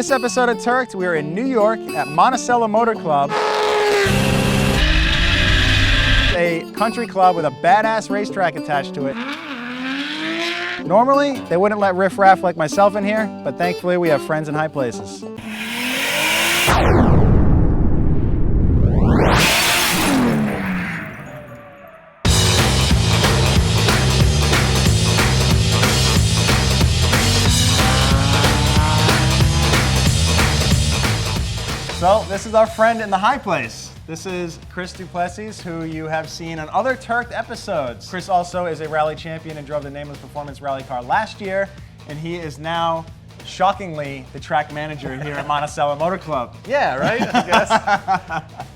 This episode of Turked, we are in New York at Monticello Motor Club, a country club with a badass racetrack attached to it. Normally, they wouldn't let riffraff like myself in here, but thankfully we have friends in high places. So this is our friend in the high place. This is Chris Duplessis, who you have seen on other Turked episodes. Chris also is a rally champion and drove the Nameless Performance rally car last year, and he is now, shockingly, the track manager here at Monticello Motor Club. Yeah, right, I guess.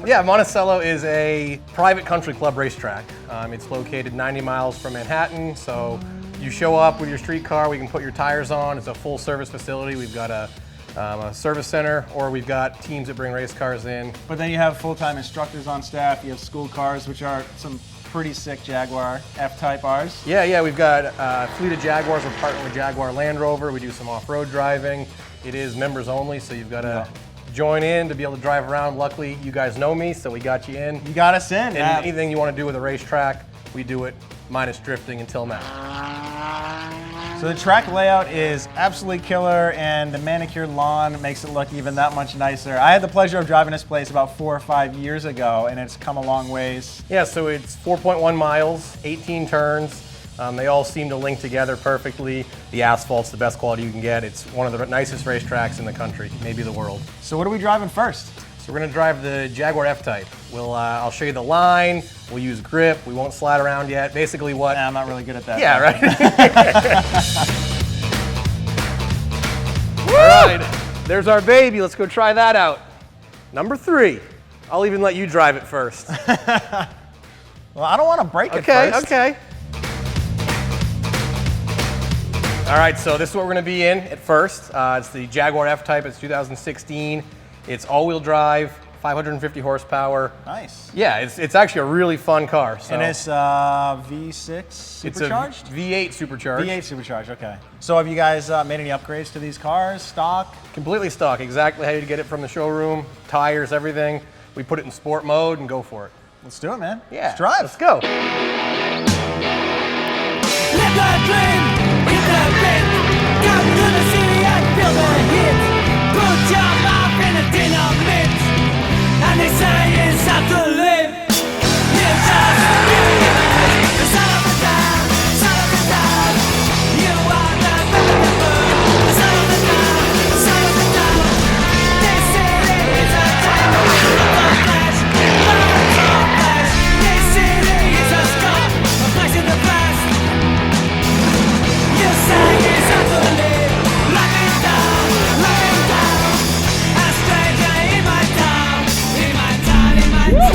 Yeah, Monticello is a private country club racetrack. It's located 90 miles from Manhattan, so you show up with your street car, we can put your tires on. It's a full service facility. We've got a service center, or we've got teams that bring race cars in. But then you have full-time instructors on staff. You have school cars, which are some pretty sick Jaguar F-Type Rs. Yeah, we've got a fleet of Jaguars. We're partnered with Jaguar Land Rover. We do some off-road driving. It is members only, so you've got to join in to be able to drive around. Luckily, you guys know me, so we got you in. You got us in. And anything you want to do with a racetrack, we do it minus drifting until now. So the track layout is absolutely killer, and the manicured lawn makes it look even that much nicer. I had the pleasure of driving this place about 4 or 5 years ago, and it's come a long ways. Yeah, so it's 4.1 miles, 18 turns. They all seem to link together perfectly. The asphalt's the best quality you can get. It's one of the nicest racetracks in the country, maybe the world. So what are we driving first? So we're going to drive the Jaguar F-Type. I'll show you the line. We'll use grip. We won't slide around yet. Basically what... I'm not really good at that. Yeah, right? All right, there's our baby. Let's go try that out. Number 3. I'll even let you drive it first. Well, I don't want to break it first. Okay. All right, so this is what we're going to be in at first. It's the Jaguar F-Type. It's 2016. It's all-wheel drive, 550 horsepower. Nice. Yeah, it's actually a really fun car. So. And it's V6 supercharged? It's a V8 supercharged. V8 supercharged, okay. So have you guys made any upgrades to these cars, stock? Completely stock, exactly how you get it from the showroom, tires, everything. We put it in sport mode and go for it. Let's do it, man. Yeah. Let's drive. Let's go. Live the dream, hit the bit, come to the city and feel the heat. Put your mouth in a dynamite, and they say it's time to live. Live just the son of the town, son of the town. You are the son of the town, son of the town. This city is a time of flesh, blood of flesh. This city is a scar, a place in the past. You say it's time to live, lock it down, a stranger in my town, in my town, in my town.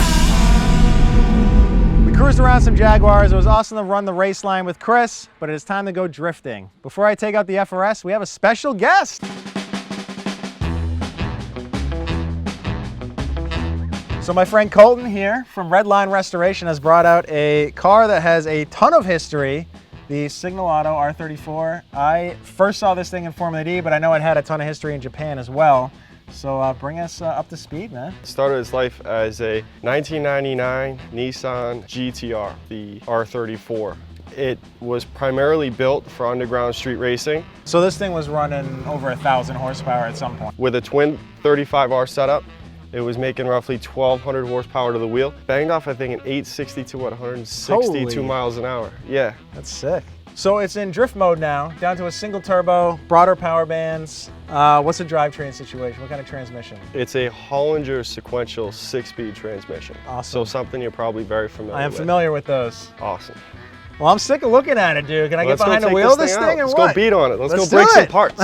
We cruised around some Jaguars. It was awesome to run the race line with Chris, but it is time to go drifting. Before I take out the FRS, we have a special guest. So my friend Colton here from Redline Restoration has brought out a car that has a ton of history, the Signalato R34. I first saw this thing in Formula D, but I know it had a ton of history in Japan as well. So bring us up to speed, man. Started its life as a 1999 Nissan GTR, the R34. It was primarily built for underground street racing. So this thing was running over 1,000 horsepower at some point. With a twin 35R setup, it was making roughly 1,200 horsepower to the wheel. Banged off, I think, an 862 at 162 Holy. miles an hour. Yeah. That's sick. So it's in drift mode now, down to a single turbo, broader power bands. What's the drivetrain situation? What kind of transmission? It's a Hollinger sequential 6-speed transmission. Awesome. So something you're probably very familiar with. I am familiar with those. Awesome. Well, I'm sick of looking at it, dude. Can I Let's get behind go the take wheel of this out. thing or Let's what? go beat on it. Let's go do break some it. parts.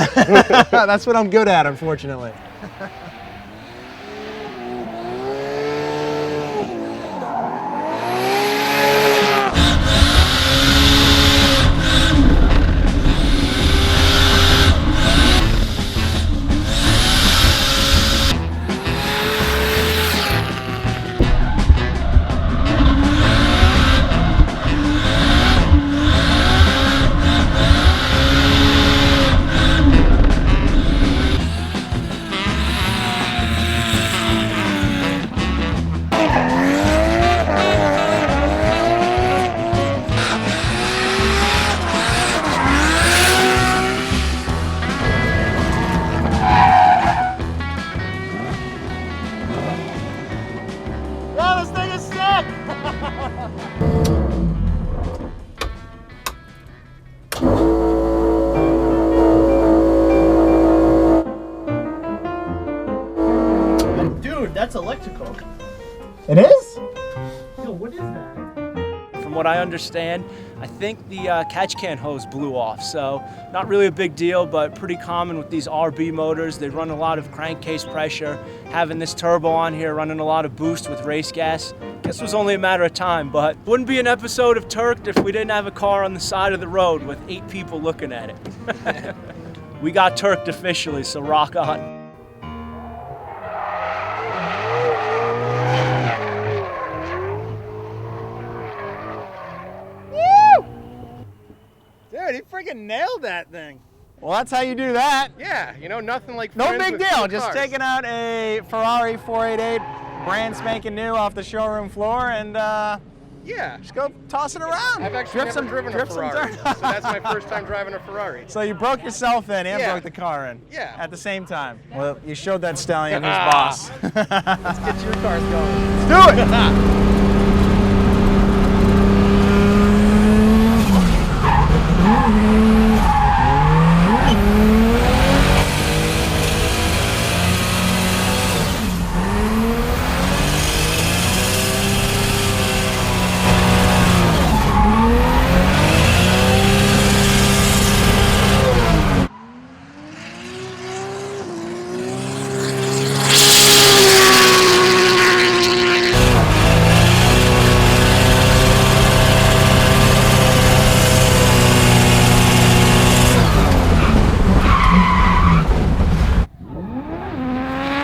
That's what I'm good at, unfortunately. That's electrical. It is? Yo, what is that? From what I understand, I think the catch can hose blew off, so not really a big deal, but pretty common with these RB motors. They run a lot of crankcase pressure. Having this turbo on here, running a lot of boost with race gas, guess it was only a matter of time, but wouldn't be an episode of Turked if we didn't have a car on the side of the road with 8 people looking at it. We got Turked officially, so rock on. Dude, he freaking nailed that thing. Well, that's how you do that. Yeah, you know, nothing like No friends big with deal. cool Just cars. taking out a Ferrari 488, brand spanking new off the showroom floor, and Yeah. just go toss it around. I've actually Drip never driven a drip some Ferrari, dirt. so that's my first time driving a Ferrari. So you broke yourself in and Yeah. broke the car in. Yeah. At the same time. Well, you showed that stallion who's boss. Let's get your cars going. Let's do it.